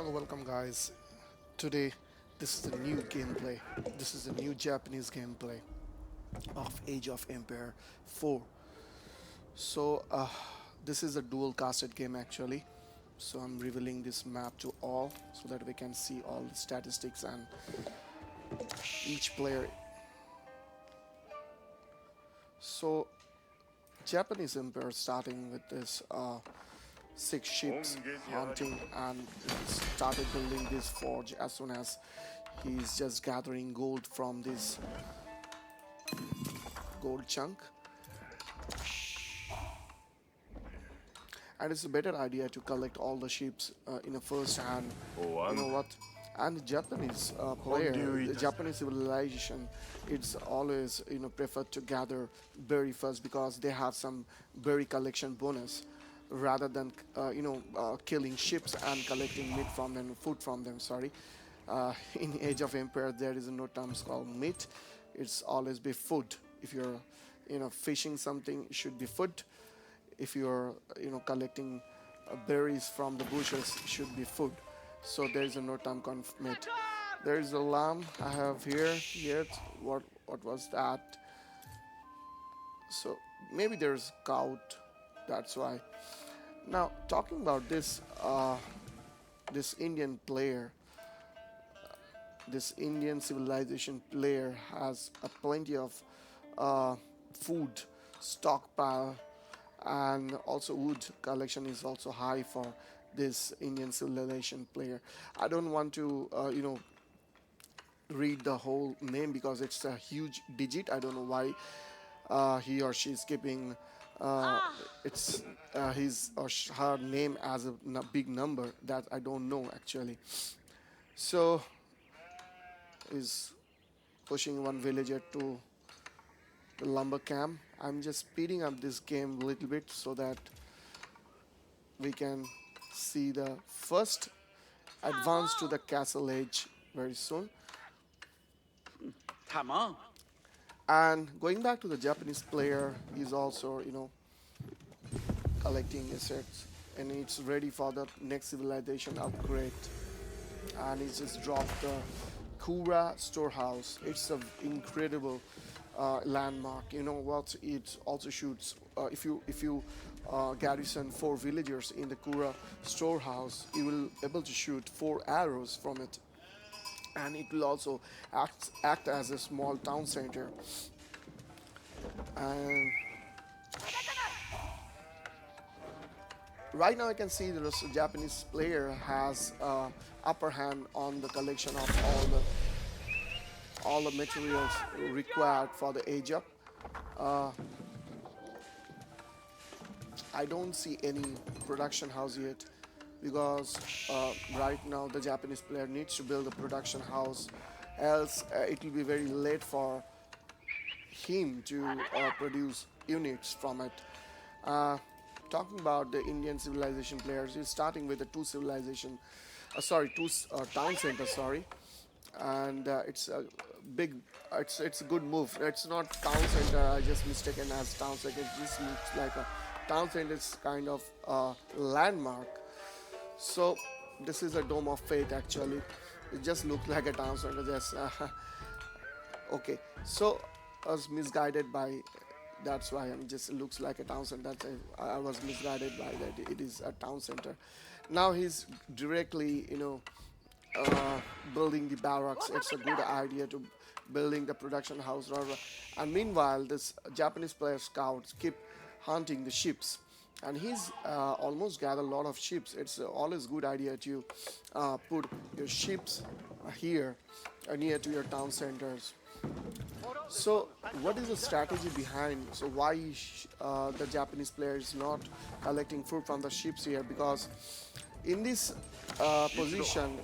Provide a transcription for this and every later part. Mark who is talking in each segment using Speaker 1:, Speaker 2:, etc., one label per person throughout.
Speaker 1: Hello, welcome guys. Today, this is the new gameplay. This is the new Japanese gameplay of Age of Empire 4. So, this is a dual casted game actually. So, I'm revealing this map to all so that we can see all the statistics and each player. So, Japanese Empire starting with this six ships hunting and started building this forge as soon as he's just gathering gold from this gold chunk, and it's a better idea to collect all the ships in a first hand. You know what? And the Japanese player, the Japanese civilization, it's always preferred to gather berry first because they have some berry collection bonus rather than killing ships and collecting meat from them, food from them. Sorry, in Age of Empire there is no terms called meat. It's always be food. If you're fishing something, it should be food. If you're collecting berries from the bushes, it should be food. So there is a no term meat. There is a lamb I have here. Yet what was that? So maybe there's gout. That's why. Now talking about this Indian player, this Indian civilization player has a plenty of uh, food stockpile, and also wood collection is also high for this Indian civilization player. I don't want to read the whole name because it's a huge digit. I don't know why he or she is keeping uh, it's his or her name as a big number that I don't know actually. So is pushing one villager to the lumber camp. I'm just speeding up this game a little bit so that we can see the first advance to the castle edge very soon.
Speaker 2: tamam.
Speaker 1: And going back to the Japanese player, he's also collecting assets and it's ready for the next civilization upgrade. And he's just dropped the Kura storehouse. It's an incredible landmark. You know what? It also shoots. If you garrison 4 villagers in the Kura storehouse, you will able to shoot 4 arrows from it, and it will also act as a small town center. And right now, I can see that the Japanese player has upper hand on the collection of all the materials required for the age up. Uh, I don't see any production house yet because right now the Japanese player needs to build a production house, else it will be very late for him to produce units from it. Uh, Talking about the Indian civilization players, he's starting with the two civilization, sorry, two town centers, sorry, and it's a big, it's a good move. It's not town center. I just mistaken as town center. It just looks like a town center. It's kind of landmark. So this is a dome of fate actually. It just looks like a town center. Just okay. So I was misguided by. That's why I'm just it looks like a town center. I was misguided by that. It is a town center. Now he's directly, building the barracks. It's a good idea to building the production house. And meanwhile, this Japanese player scouts keep hunting the ships. And he's almost gathered a lot of ships. It's always good idea to put your ships here near to your town centers. So, what is the strategy behind? So, why the Japanese player is not collecting fruit from the ships here? Because in this position,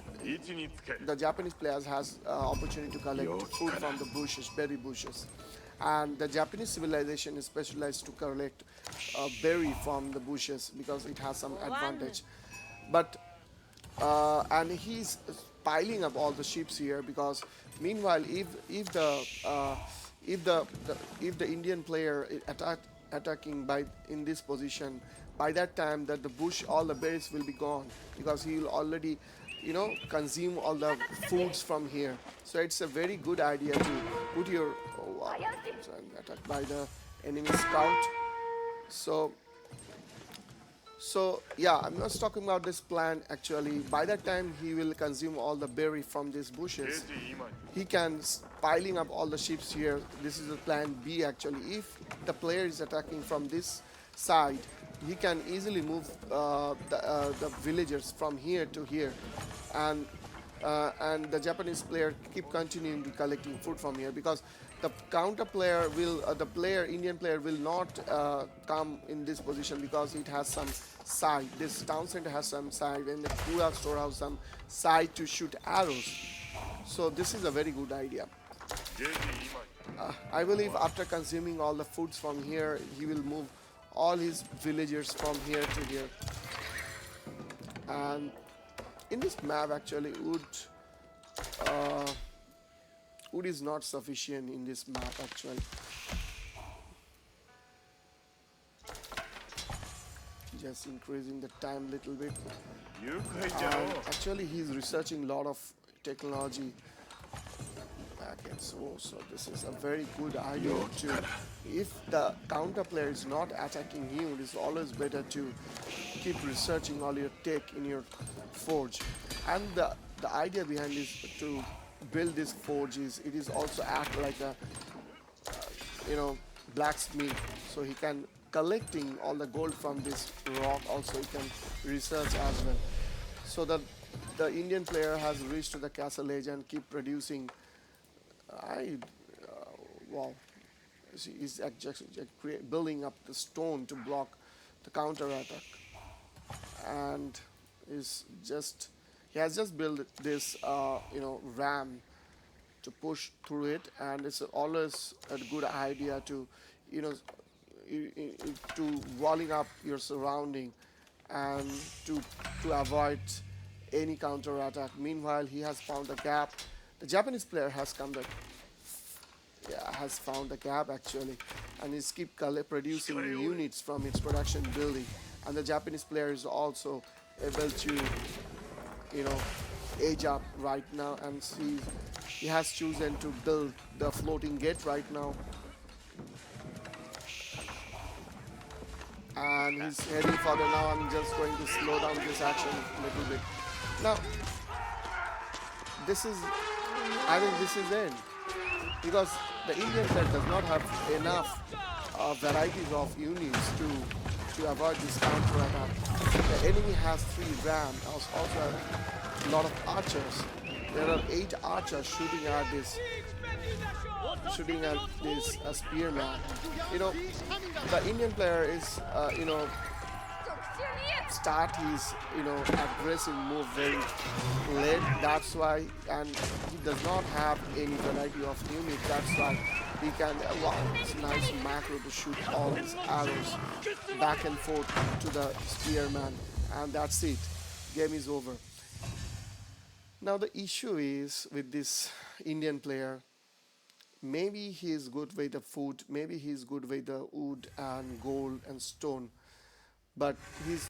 Speaker 1: the Japanese players has opportunity to collect food from the bushes, berry bushes, and the Japanese civilization is specialized to collect berry from the bushes because it has some advantage. But and he's piling up all the ships here because meanwhile if the Indian player attacking by in this position, by that time that the bush all the berries will be gone because he will already consume all the foods from here. So it's a very good idea to put your, oh wow, so I'm attacked by the enemy scout. So yeah, I'm not talking about this plan actually. By that time, he will consume all the berry from these bushes. He can piling up all the ships here. This is the plan B actually. If the player is attacking from this side, he can easily move the villagers from here to here, and the Japanese player keep continuing to collecting food from here because the counter player will, the player Indian player will not come in this position because it has some side. This town center has some side, and the Kura storehouse some side to shoot arrows. So this is a very good idea. I believe after consuming all the foods from here, he will move all his villagers from here to here. And in this map, actually, wood is not sufficient in this map. Actually, just increasing the time a little bit. And actually, he's researching a lot of technology back and so this is a very good idea to, if the counter player is not attacking you, it is always better to keep researching all your tech in your forge. And the idea behind is to build this forge is it is also act like a blacksmith, so he can collecting all the gold from this rock, also he can research as well. So that the Indian player has reached to the castle age and keep producing. I wow, he's building up the stone to block the counter attack, and is just he has just built this ram to push through it, and it's always a good idea to you know to walling up your surrounding and to avoid any counter attack. Meanwhile, he has found a gap. The Japanese player has come the yeah, has found the gap actually, and is keep producing the units from its production building. And the Japanese player is also able to age up right now, and he has chosen to build the floating gate right now, and he's heading further now. I'm just going to slow down this action a little bit. Now, this is, I think this is it, because the Indian side does not have enough varieties of units to avoid this counter attack. The enemy has 3 ram, also have a lot of archers. There are 8 archers shooting at this spearman. The Indian player is start his aggressive move very late. That's why, and he does not have any variety of unit. That's why he can, wow, it's a nice macro to shoot all his arrows back and forth to the spearman, and that's it. Game is over. Now the issue is with this Indian player. Maybe he is good with the food. Maybe he is good with the wood and gold and stone, but he's